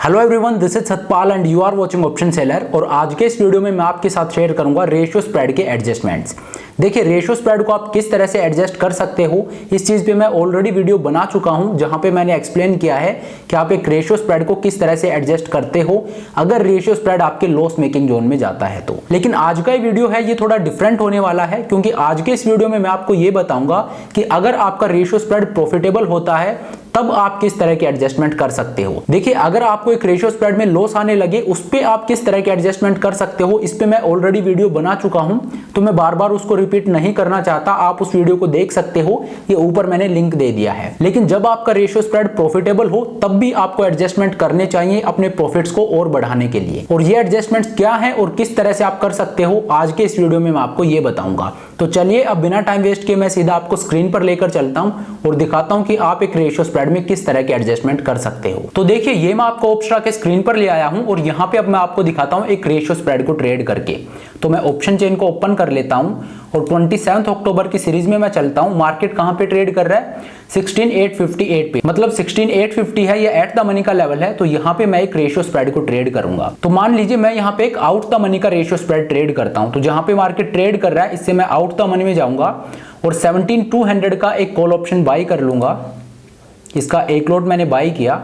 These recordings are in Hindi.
Hello everyone, this is Satpal and you are watching option seller. और आज के इस वीडियो में मैं आपके साथ शेयर करूंगा रेशियो स्प्रेड के एडजस्टमेंट्स। देखिए, रेशियो स्प्रेड को आप किस तरह से एडजस्ट कर सकते हो, इस चीज पे मैं ऑलरेडी वीडियो बना चुका हूं, जहां पे मैंने एक्सप्लेन किया है कि आप एक रेशियो स्प्रेड को किस तरह से एडजस्ट करते हो अगर रेशियो स्प्रेड आपके लॉस मेकिंग जोन में जाता है तो। लेकिन आज का वीडियो है ये थोड़ा डिफरेंट होने वाला है, क्योंकि आज के इस वीडियो में मैं आपको ये बताऊंगा कि अगर आपका रेशियो स्प्रेड प्रॉफिटेबल होता है तब आप किस तरह के एडजस्टमेंट कर सकते हो। देखिए, अगर आपको एक रेशियो स्प्रेड में लॉस आने लगे, उस पे आप किस तरह के एडजस्टमेंट कर सकते हो, इस पे मैं ऑलरेडी वीडियो बना चुका हूं, तो मैं बार बार उसको रिपीट नहीं करना चाहता। आप उस वीडियो को देख सकते हो, ये ऊपर मैंने लिंक दे दिया है। लेकिन जब आपका रेशियो स्प्रेड प्रॉफिटेबल हो तब भी आपको एडजस्टमेंट करने चाहिए अपने प्रॉफिट्स को और बढ़ाने के लिए। और ये एडजस्टमेंट्स क्या है और किस तरह से आप कर सकते हो, आज के इस वीडियो में मैं आपको ये बताऊंगा। तो चलिए, अब बिना टाइम वेस्ट किए मैं सीधा आपको स्क्रीन पर लेकर चलता हूं और दिखाता हूं कि आप एक रेशियो स्प्रेड में किस तरह के एडजस्टमेंट कर सकते हो। तो देखिए, ये मैं आपको ऑप्शरा के स्क्रीन पर ले आया हूं और यहां पे अब मैं आपको दिखाता हूं एक रेशियो स्प्रेड को ट्रेड करके। तो मैं ऑप्शन चेन को ओपन कर लेता हूं और 27 अक्टूबर की सीरीज में मैं चलता हूं। मार्केट कहां पे ट्रेड कर रहा है? 16858 पे, मतलब 16850 है, ये एट द मनी का लेवल है। तो यहां पे मैं एक रेशियो स्प्रेड को ट्रेड करूंगा। तो मान लीजिए मैं यहां पे एक आउट द मनी का रेशियो स्प्रेड ट्रेड करता हूं। तो जहां पे मार्केट ट्रेड कर रहा है, इससे मैं आउट द मनी में जाऊंगा और 17200 का एक कॉल ऑप्शन बाई कर लूंगा। इसका एक लॉट मैंने बाई किया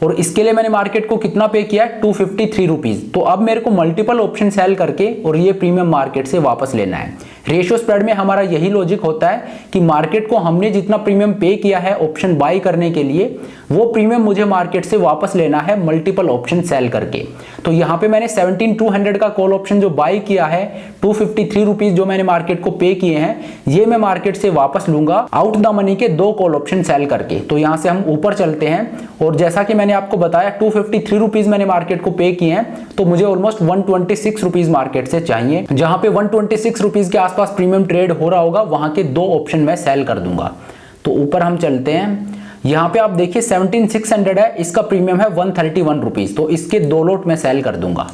और इसके लिए मैंने मार्केट को कितना पे किया? 253 रुपीज। तो अब मेरे को मल्टीपल ऑप्शन सेल करके और ये प्रीमियम मार्केट से वापस लेना है। रेशियो स्प्रेड में हमारा यही लॉजिक होता है कि मार्केट को हमने जितना प्रीमियम पे किया है ऑप्शन बाई करने के लिए, वो प्रीमियम मुझे मार्केट से वापस लेना है मल्टीपल ऑप्शन सेल करके। तो यहाँ पे मैंने 17200 का कॉल ऑप्शन जो बाई किया है, 253 रुपीज जो मैंने मार्केट को पे किए हैं, ये मैं मार्केट से वापस लूंगा आउट द मनी के 2 कॉल ऑप्शन सेल करके। तो यहाँ से हम ऊपर चलते हैं और जैसा कि मैंने आपको बताया 253 रुपीज मैंने मार्केट को पे किए हैं, तो मुझे ऑलमोस्ट 126 रुपीज मार्केट से चाहिए। जहां पे 126 रुपीज के आसपास प्रीमियम ट्रेड हो रहा होगा, वहां के 2 ऑप्शन मैं सेल कर दूंगा। तो ऊपर हम चलते हैं, यहां पे आप देखिए 17600 है, इसका प्रीमियम है 131 रुपीज। तो इसके 2 लॉट मैं सेल कर दूंगा।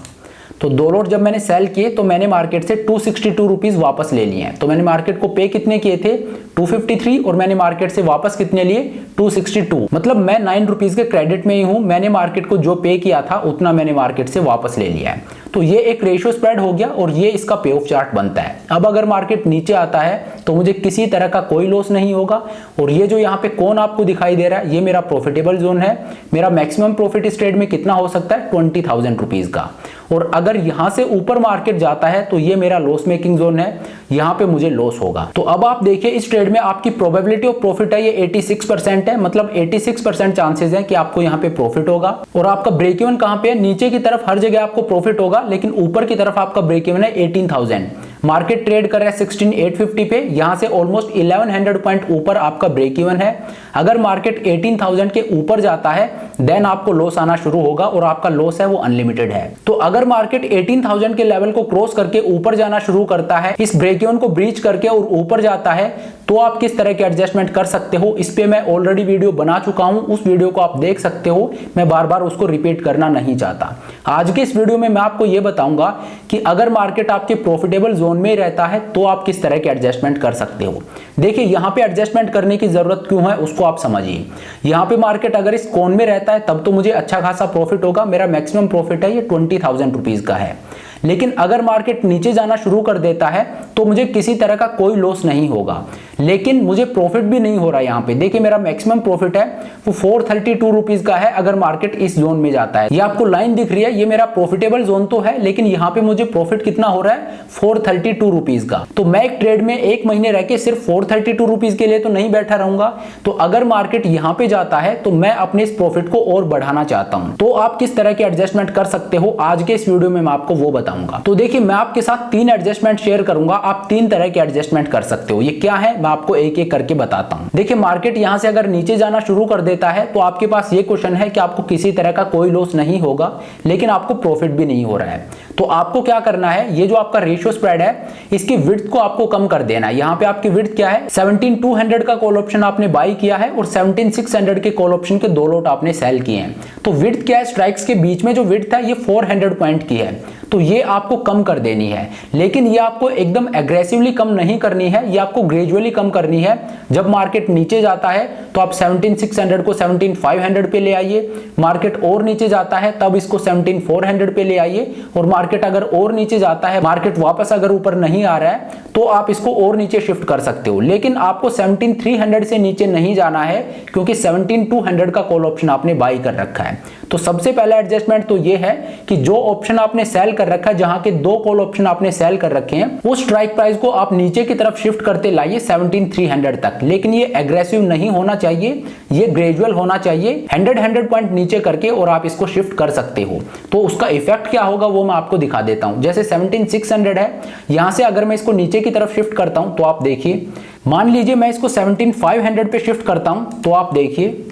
तो 2 लॉट जब मैंने सेल किए तो मैंने मार्केट से 262 रुपीज वापस ले लिए हैं। तो मैंने मार्केट को पे कितने किए थे? 253 और मैंने मार्केट से वापस कितने लिए? 262। मतलब मैं 9 रुपीज के क्रेडिट में ही हूं। मैंने मार्केट को जो पे किया था उतना मैंने मार्केट से वापस ले लिया है। तो ये एक रेशियो स्प्रेड हो गया और ये इसका पे ऑफ चार्ट बनता है। अब अगर मार्केट नीचे आता है तो मुझे किसी तरह का कोई लॉस नहीं होगा। और ये जो यहाँ पे कौन आपको दिखाई दे रहा है, ये मेरा प्रॉफिटेबल जोन है। मेरा मैक्सिमम प्रॉफिट इस ट्रेड में कितना हो सकता है? 20,000 रुपीज का। और अगर यहां से ऊपर मार्केट जाता है तो ये मेरा लॉस मेकिंग जोन है, यहां पे मुझे लॉस होगा। तो अब आप देखिए, इस ट्रेड में आपकी प्रोबेबिलिटी ऑफ प्रॉफिट है ये 86% है। मतलब 86% चांसेस है कि आपको यहां पे प्रॉफिट होगा। और आपका ब्रेक इवन कहां पे है? नीचे की तरफ हर जगह आपको प्रॉफिट होगा, लेकिन ऊपर की तरफ आपका ब्रेक इवन है 18,000। मार्केट ट्रेड कर रहा है 16850 पे, यहां से ऑलमोस्ट 1100 पॉइंट ऊपर आपका ब्रेक इवन है। अगर मार्केट 18,000 के ऊपर जाता है देन आपको लॉस आना शुरू होगा और आपका लॉस है वो अनलिमिटेड है। तो अगर मार्केट 18,000 के लेवल को क्रॉस करके ऊपर जाना शुरू करता है, इस ब्रेक इवन को ब्रीच करके और ऊपर जाता है, तो आप किस तरह के एडजस्टमेंट कर सकते हो, इस पे मैं ऑलरेडी वीडियो बना चुका हूं। उस वीडियो को आप देख सकते हो, मैं बार बार उसको रिपीट करना नहीं चाहता। आज के इस वीडियो में मैं आपको यह बताऊंगा कि अगर मार्केट आपके प्रॉफिटेबल जोन में रहता है तो आप किस तरह के एडजस्टमेंट कर सकते हो। देखिए, यहां पे एडजस्टमेंट करने की जरूरत क्यों है उसको आप समझिए। यहां पे मार्केट अगर इस कोन में रहता है तब तो मुझे अच्छा खासा प्रॉफिट होगा। मेरा मैक्सिमम प्रॉफिट है ये 20,000 रुपीज का है। लेकिन अगर मार्केट नीचे जाना शुरू कर देता है तो मुझे किसी तरह का कोई लॉस नहीं होगा, लेकिन मुझे प्रॉफिट भी नहीं हो रहा है। यहाँ पे देखिए, मेरा मैक्सिमम प्रॉफिट है वो 432 रुपीज का है अगर मार्केट इस जोन में जाता है। ये आपको लाइन दिख रही है, ये मेरा प्रॉफिटेबल जोन तो है, लेकिन यहाँ पे मुझे प्रॉफिट कितना हो रहा है? 432 रुपीज का। तो मैं एक ट्रेड में 1 महीने रह के सिर्फ 432 रुपीज के लिए तो नहीं बैठा रहूंगा। तो अगर मार्केट यहाँ पे जाता है तो मैं अपने इस प्रॉफिट को और बढ़ाना चाहता हूं। तो आप किस तरह के एडजस्टमेंट कर सकते हो, आज के इस वीडियो में मैं आपको वो बताऊंगा। तो देखिए, मैं आपके साथ 3 एडजस्टमेंट शेयर करूंगा। आप 3 तरह के एडजस्टमेंट कर सकते हो। ये क्या है मैं आपको एक एक करके बताता हूं। देखिए, मार्केट यहां से अगर नीचे जाना शुरू कर देता है तो आपके पास ये क्वेश्चन है कि आपको किसी तरह का कोई लॉस नहीं होगा, लेकिन आपको प्रॉफिट भी नहीं हो रहा है। तो आपको क्या करना है, ये जो आपका रेशियो स्प्रेड है इसकी विड्थ को आपको कम कर देना है। यहाँ पे आपकी विड्थ क्या है? 17200 का कॉल ऑप्शन आपने बाई किया है और 17600 के कॉल ऑप्शन के 2 लॉट आपने सेल किए हैं। तो विड्थ क्या है? स्ट्राइक्स के बीच में जो विड्थ है ये 400 पॉइंट की है। तो ये आपको कम कर देनी है। लेकिन ये आपको एकदम एग्रेसिवली कम नहीं करनी है, ये आपको ग्रेजुअली कम करनी है। जब मार्केट नीचे जाता है तो आप 17,600 को 17,500 पे ले आइए, मार्केट और नीचे जाता है तब इसको 17,400 पे ले आइए, और मार्केट अगर और नीचे जाता है, मार्केट वापस अगर ऊपर नहीं आ रहा है तो आप इसको और नीचे शिफ्ट कर सकते हो। लेकिन आपको 17,300 से नीचे नहीं जाना है, क्योंकि 17,200 का कॉल ऑप्शन आपने बाई कर रखा है। तो सबसे पहला एडजस्टमेंट तो ये है कि जो ऑप्शन आपने सेल कर रखा है, जहां के 2 कॉल ऑप्शन आपने सेल कर रखे हैं, उस स्ट्राइक प्राइस को आप नीचे की तरफ शिफ्ट करते लाइए 17,300 तक। लेकिन ये एग्रेसिव नहीं होना चाहिए, ये ग्रेजुअल होना चाहिए। 100 पॉइंट नीचे करके और आप इसको शिफ्ट कर सकते हो। तो उसका इफेक्ट क्या होगा वो मैं आपको दिखा देता हूं। जैसे 17,600 है, यहां से अगर मैं इसको नीचे की तरफ शिफ्ट करता हूं तो आप देखिए, मान लीजिए मैं इसको 17,500 पे शिफ्ट करता हूं तो आप देखिए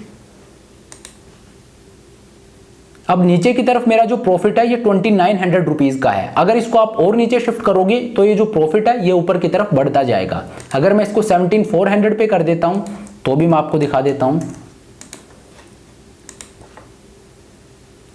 अब नीचे की तरफ मेरा जो प्रॉफिट है ये 2900 रुपीज का है। अगर इसको आप और नीचे शिफ्ट करोगे तो ये जो प्रॉफिट है ये ऊपर की तरफ बढ़ता जाएगा। अगर मैं इसको 17,400 पे कर देता हूं तो भी मैं आपको दिखा देता हूं।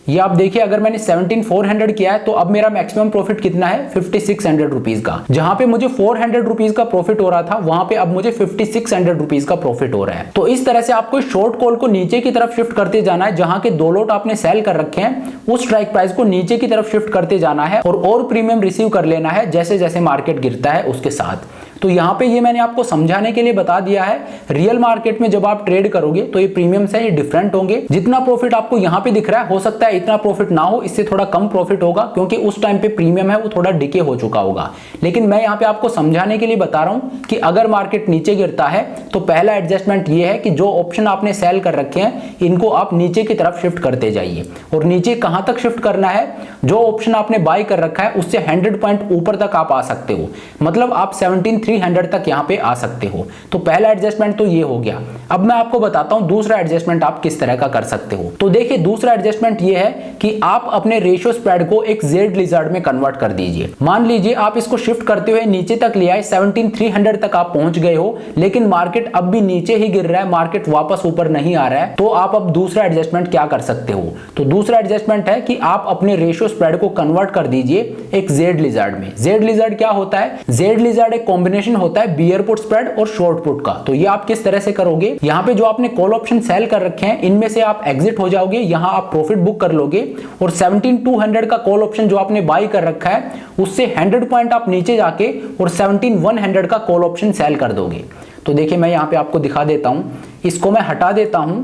ये आप देखिए, अगर मैंने 17,400 किया है तो अब मेरा मैक्सिमम प्रॉफिट कितना है 5,600 रुपीज का। जहां पे मुझे 400 रुपीज का प्रॉफिट हो रहा था, वहां पे अब मुझे 5,600 रुपीज का प्रॉफिट हो रहा है। तो इस तरह से आपको शॉर्ट कॉल को नीचे की तरफ शिफ्ट करते जाना है। जहां के 2 लॉट आपने सेल कर रखे हैं, उस स्ट्राइक प्राइस को नीचे की तरफ शिफ्ट करते जाना है और प्रीमियम रिसीव कर लेना है जैसे जैसे मार्केट गिरता है उसके साथ। तो यहाँ पे ये मैंने आपको समझाने के लिए बता दिया है। रियल मार्केट में जब आप ट्रेड करोगे तो ये प्रीमियम से ये डिफरेंट होंगे। जितना प्रॉफिट आपको यहाँ पे दिख रहा है, हो सकता है इतना प्रॉफिट ना हो, इससे थोड़ा कम प्रॉफिट होगा, क्योंकि उस टाइम पे प्रीमियम है वो थोड़ा डिके हो चुका होगा। लेकिन मैं यहाँ पे आपको समझाने के लिए बता रहा हूँ कि अगर मार्केट नीचे गिरता है तो पहला एडजस्टमेंट ये है कि जो ऑप्शन आपने सेल कर रखे हैं इनको आप नीचे की तरफ शिफ्ट करते जाइए। और नीचे कहां तक शिफ्ट करना है, जो ऑप्शन आपने बाय कर रखा है उससे 100 पॉइंट ऊपर तक आप आ सकते हो। मतलब आप 17,300 तक यहाँ पे आ सकते हो। तो पहला एडजस्टमेंट तो ये हो गया। अब मैं आपको बताता हूं दूसरा एडजस्टमेंट आप किस तरह का कर सकते हो। तो देखिए, दूसरा एडजस्टमेंट ये है कि आप अपने रेशियो स्प्रेड को एक जेड लिजर्ड में कन्वर्ट कर दीजिए। मान लीजिए आप इसको शिफ्ट करते हुए नीचे तक ले आए, 17,300 तक आप पहुंच गए हो, लेकिन मार्केट अब भी नीचे ही गिर रहा है, मार्केट वापस ऊपर नहीं आ रहा है। तो आप अब दूसरा एडजस्टमेंट क्या कर सकते हो। तो दूसरा एडजस्टमेंट है कि आप अपने रेशियो स्प्रेड को कन्वर्ट कर दीजिए एक जेड लिजर्ड में। जेड लिजर्ड क्या होता है, जेड लिजर्ड एक कॉम्बिनेशन होता है बियर पुट स्प्रेड और शॉर्ट पुट का। तो ये आप किस तरह से करोगे, यहाँ पे जो आपने कॉल ऑप्शन सेल कर रखे हैं इनमें से आप एग्जिट हो जाओगे, यहाँ आप प्रॉफिट बुक कर लोगे, और 17,200 का कॉल ऑप्शन जो आपने बाय कर रखा है उससे 100 पॉइंट आप नीचे जाके और 17,100 का कॉल ऑप्शन सेल कर दोगे। तो देखिए, मैं यहाँ पे आपको दिखा देता हूं, इसको मैं हटा देता हूं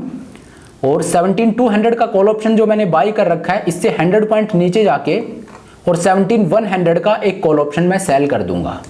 और 17,200 का कॉल ऑप्शन जो मैंने बाय कर रखा है इससे 100 पॉइंट नीचे जाके और 17,100 का एक कॉल ऑप्शन मैं सेल कर दूंगा।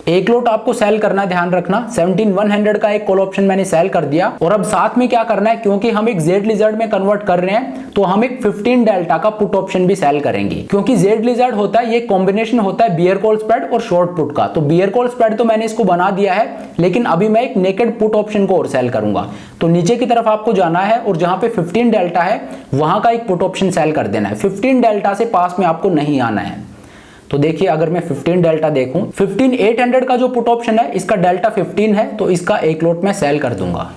एक लॉट आपको सेल करना, ध्यान रखना, 17,100 का एक कॉल ऑप्शन मैंने सेल कर दिया। और अब साथ में क्या करना है, क्योंकि हम एक जेड लिजर्ड में कन्वर्ट कर रहे हैं तो हम एक 15 डेल्टा का पुट ऑप्शन भी सेल करेंगे। क्योंकि जेड लिजर्ड होता है, ये कॉम्बिनेशन होता है बियर कॉल स्प्रेड और शॉर्ट पुट का। तो बियर कॉल स्प्रेड तो मैंने इसको बना दिया है, लेकिन अभी मैं एक नेकेड पुट ऑप्शन को और सेल करूंगा। तो नीचे की तरफ आपको जाना है और जहां पे 15 डेल्टा है वहां का एक पुट ऑप्शन सेल कर देना है। 15 डेल्टा से पास में आपको नहीं आना है। तो देखिए, अगर मैं 15 डेल्टा देखूं, 15,800 का जो पुट ऑप्शन है इसका डेल्टा 15 है, तो इसका एक लॉट मैं सेल कर दूंगा।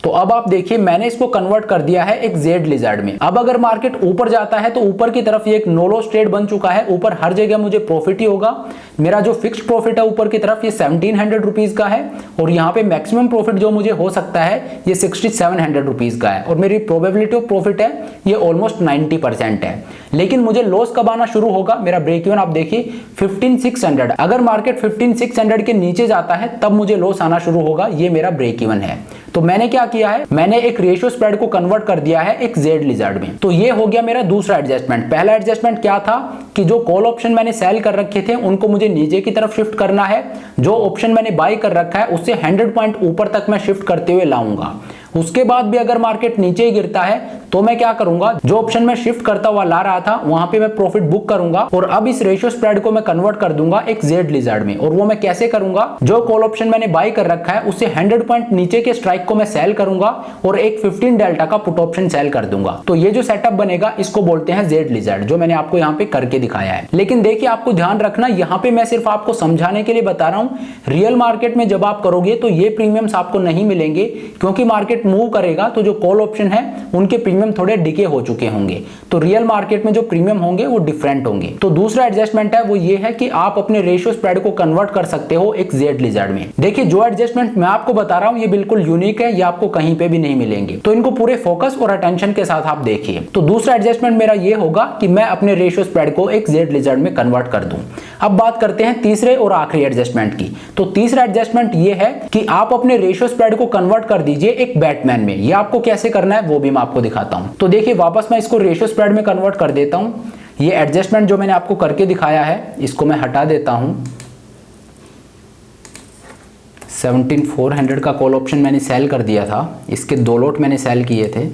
तो अब आप देखिए, मैंने इसको कन्वर्ट कर दिया है एक जेड लिजर्ड में। अब अगर मार्केट ऊपर जाता है तो ऊपर की तरफ ये एक नो लॉस ट्रेड बन चुका है, ऊपर हर जगह मुझे प्रॉफिट ही होगा। मेरा जो फिक्स्ड प्रॉफिट है ऊपर की तरफ ये 1700 रुपीज का है, और यहाँ पे मैक्सिमम प्रॉफिट जो मुझे हो सकता है ये 6700 रुपीज का है, और मेरी प्रोबेबिलिटी ऑफ प्रॉफिट है ये ऑलमोस्ट 90% है। लेकिन मुझे लॉस कब आना शुरू होगा, मेरा ब्रेक इवन आप देखिए 15,600। अगर मार्केट 15,600 के नीचे जाता है तब मुझे लॉस आना शुरू होगा, ये मेरा ब्रेक इवन है। तो मैंने क्या किया है, मैंने एक रेशियो स्प्रेड को कन्वर्ट कर दिया है एक जेड लिजर्ड में। तो ये हो गया मेरा दूसरा एडजस्टमेंट। पहला एडजस्टमेंट क्या था कि जो कॉल ऑप्शन मैंने सेल कर रखे थे उनको मुझे नीचे की तरफ शिफ्ट करना है, जो ऑप्शन मैंने बाय कर रखा है उससे 100 पॉइंट ऊपर तक मैं शिफ्ट करते हुए लाऊंगा। उसके बाद भी अगर मार्केट नीचे ही गिरता है तो मैं क्या करूंगा, जो ऑप्शन में शिफ्ट करता हुआ ला रहा था वहां पे मैं प्रॉफिट बुक करूंगा और अब इस रेशियो स्प्रेड को मैं कन्वर्ट कर दूंगा एक जेड लिजर्ड में। और वो मैं कैसे करूंगा, जो कॉल ऑप्शन मैंने बाय कर रखा है उससे 100 पॉइंट नीचे के स्ट्राइक को मैं सेल करूंगा और एक 15 डेल्टा का पुट ऑप्शन सेल कर दूंगा। तो ये जो सेटअप बनेगा इसको बोलते हैं जेड लिजर्ड, जो मैंने आपको यहाँ पे करके दिखाया है। लेकिन देखिए आपको ध्यान रखना, यहाँ पे मैं सिर्फ आपको समझाने के लिए बता रहा हूँ। रियल मार्केट में जब आप करोगे तो ये प्रीमियम्स आपको नहीं मिलेंगे, क्योंकि मार्केट मूव करेगा तो जो कॉल ऑप्शन है उनके प्रीमियम थोड़े डिके हो चुके होंगे। तो रियल मार्केट में जो प्रीमियम होंगे वो डिफरेंट होंगे। तो दूसरा एडजस्टमेंट है वो ये है कि आप अपने रेशियो स्प्रेड को कन्वर्ट कर सकते हो एक जेड लिजर्ड में। देखिए जो एडजस्टमेंट मैं आपको बता रहा हूँ ये बिल्कुल यूनिक है, ये आपको कहीं पे भी नहीं मिलेंगे। तो इनको पूरे फोकस और अटेंशन के साथ आप देखिए। तो दूसरा एडजस्टमेंट मेरा ये होगा कि मैं अपने रेशियो स्प्रेड को एक जेड लिजर्ड में कन्वर्ट कर दूं। अब बात करते हैं तीसरे और आखिरी एडजस्टमेंट की। तो तीसरा एडजस्टमेंट ये है कि आप अपने रेशियो स्प्रेड को कन्वर्ट कर दीजिए एक बैटमैन में। ये आपको कैसे करना है वो भी मैं आपको दिखाता हूं। तो देखिए वापस मैं इसको रेशियो स्प्रेड में कन्वर्ट कर देता हूं। ये एडजस्टमेंट जो मैंने आपको करके दिखाया है इसको मैं हटा देता हूं। 17400 का कॉल ऑप्शन मैंने सेल कर दिया था, इसके 2 लॉट मैंने सेल किए थे,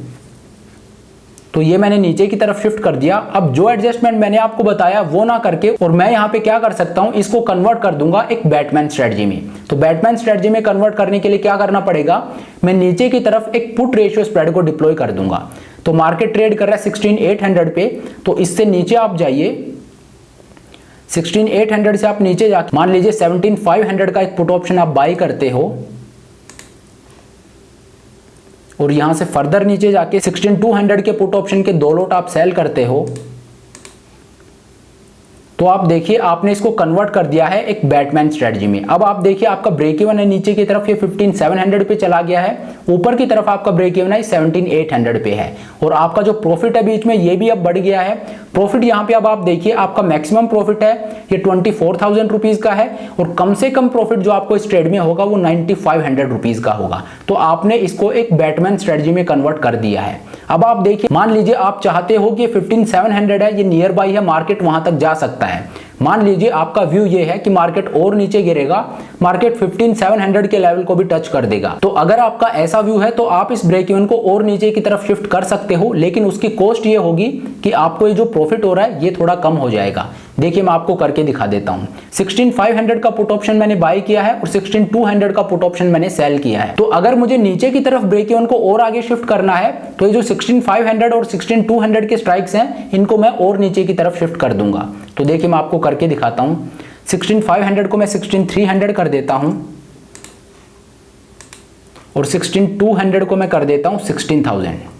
तो ये मैंने नीचे की तरफ शिफ्ट कर दिया। अब जो एडजस्टमेंट मैंने आपको बताया वो ना करके और मैं यहाँ पे क्या कर सकता हूँ, इसको कन्वर्ट कर दूंगा एक बैटमैन स्ट्रेटजी में। तो बैटमैन स्ट्रेटजी में कन्वर्ट करने के लिए क्या करना पड़ेगा, मैं नीचे की तरफ एक पुट रेशियो स्प्रेड को डिप्लॉय कर दूंगा। तो मार्केट ट्रेड कर रहा है 16800 पे, तो इससे नीचे आप जाइए 16800 से आप नीचे जाके मान लीजिए 17500 का एक पुट ऑप्शन आप बाई करते हो और यहां से फर्दर नीचे जाके 16200 के पुट ऑप्शन के 2 लॉट आप सेल करते हो। तो आप देखिए आपने इसको कन्वर्ट कर दिया है एक बैटमैन स्ट्रेटजी में। अब आप देखिए आपका ब्रेक इवन है नीचे की तरफ ये 15700 पे चला गया है, ऊपर की तरफ आपका ब्रेक इवन है 17800 पे है और आपका जो प्रॉफिट है बीच में ये भी अब बढ़ गया है। प्रॉफिट यहाँ पे अब आप देखिए आपका मैक्सिमम प्रॉफिट है ये 24,000 रुपीज का है और कम से कम प्रॉफिट जो आपको इस ट्रेड में होगा वो 9500 रुपीज का होगा। तो आपने इसको एक बैटमैन स्ट्रेटजी में कन्वर्ट कर दिया है। अब आप देखिए मान लीजिए आप चाहते हो कि 15700 है, ये नियर बाई है, मार्केट वहां तक जा सकता है। मान लीजिए आपका व्यू ये है कि मार्केट और नीचे गिरेगा, मार्केट 15700 के लेवल को भी टच कर देगा। तो अगर आपका ऐसा व्यू है तो आप इस ब्रेक इवन को और नीचे की तरफ शिफ्ट कर सकते हो, लेकिन उसकी कॉस्ट ये होगी कि आपको ये जो प्रॉफिट हो रहा है ये थोड़ा कम हो जाएगा। देखिए मैं आपको करके दिखा देता हूं। 16500 का पुट ऑप्शन मैंने बाय किया है और 16200 का पुट ऑप्शन मैंने सेल किया है। तो अगर मुझे नीचे की तरफ ब्रेक इवन को और आगे शिफ्ट करना है तो ये जो 16500 और 16200 के स्ट्राइक्स हैं इनको मैं और नीचे की तरफ शिफ्ट कर दूंगा। तो देखिए मैं आपको करके दिखाता हूं। 16500 को मैं 16300 कर देता हूं और 16200 को मैं कर देता हूं 16000।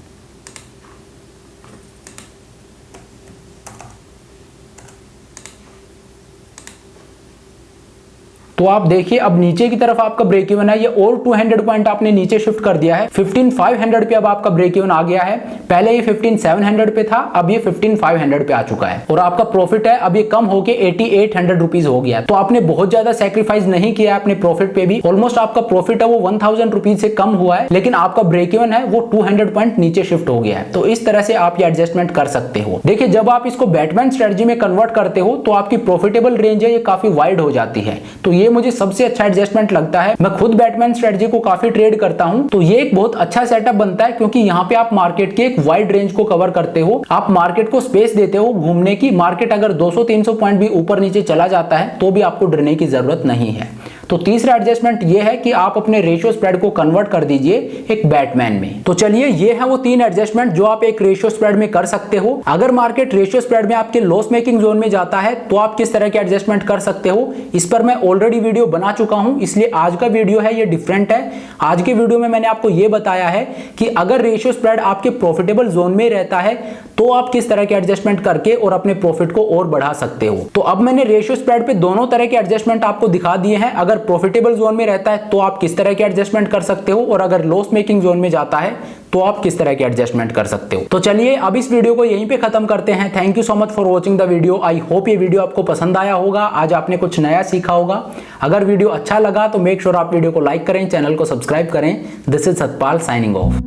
तो आप देखिए अब नीचे की तरफ आपका ब्रेक इवन है, ये और 200 पॉइंट आपने नीचे शिफ्ट कर दिया है। 15500 पे अब आपका ब्रेक इवन आ गया है। पहले ये 15700 पे था, अब ये 15500 पे आ चुका है और आपका प्रॉफिट है अब ये कम होके 8800 रुपीज हो गया। तो आपने बहुत ज्यादा सैक्रिफाइस नहीं किया अपने प्रॉफिट पे भी। ऑलमोस्ट आपका प्रॉफिट है वो 1000 रुपीज से कम हुआ है, लेकिन आपका ब्रेक इवन है वो 200 पॉइंट नीचे शिफ्ट हो गया है। तो इस तरह से आप ये एडजस्टमेंट कर सकते हो। देखिए जब आप इसको बैटमैन स्ट्रेटजी में कन्वर्ट करते हो तो आपकी प्रॉफिटेबल रेंज है ये काफी वाइड हो जाती है। तो ये मुझे सबसे अच्छा एडजस्टमेंट लगता है। मैं खुद बैटमैन स्ट्रेटजी को काफी ट्रेड करता हूं, तो ये एक बहुत अच्छा सेटअप बनता है क्योंकि यहाँ पे आप मार्केट के एक वाइड रेंज को कवर करते हो। आप मार्केट को स्पेस देते हो घूमने की। मार्केट अगर 200-300 पॉइंट भी ऊपर नीचे चला जाता है तो भी आपको डरने की जरूरत नहीं है। तो तीसरा एडजस्टमेंट ये है कि आप अपने रेशियो स्प्रेड को कन्वर्ट कर दीजिए एक बैटमैन में। तो चलिए ये है वो 3 एडजस्टमेंट जो आप एक रेशियो स्प्रेड में कर सकते हो। अगर मार्केट रेशियो स्प्रेड में आपके लॉस मेकिंग जोन में जाता है तो आप किस तरह के एडजस्टमेंट कर सकते हो, इस पर मैं ऑलरेडी वीडियो बना चुका हूं, इसलिए आज का वीडियो है ये डिफरेंट है। आज के वीडियो में मैंने आपको ये बताया है कि अगर रेशियो स्प्रेड आपके प्रॉफिटेबल जोन में रहता है तो आप किस तरह के एडजस्टमेंट करके और अपने प्रॉफिट को और बढ़ा सकते हो। तो अब मैंने रेशियो स्प्रेड पे दोनों तरह के एडजस्टमेंट आपको दिखा दिए हैं। अगर प्रॉफिटेबल जोन में रहता है तो आप किस तरह के एडजस्टमेंट कर सकते हो और अगर लॉस मेकिंग जोन में जाता है तो आप किस तरह के एडजस्टमेंट कर सकते हो। तो चलिए अब इस वीडियो को यहीं पे खत्म करते हैं। Thank you so much for watching the video. I hope ये वीडियो आपको पसंद आया होगा, आज आपने कुछ नया सीखा होगा। अगर वीडियो अच्छा लगा तो मेक श्योर आप वीडियो को लाइक करें, चैनल को सब्सक्राइब करें। This is Satpal signing off.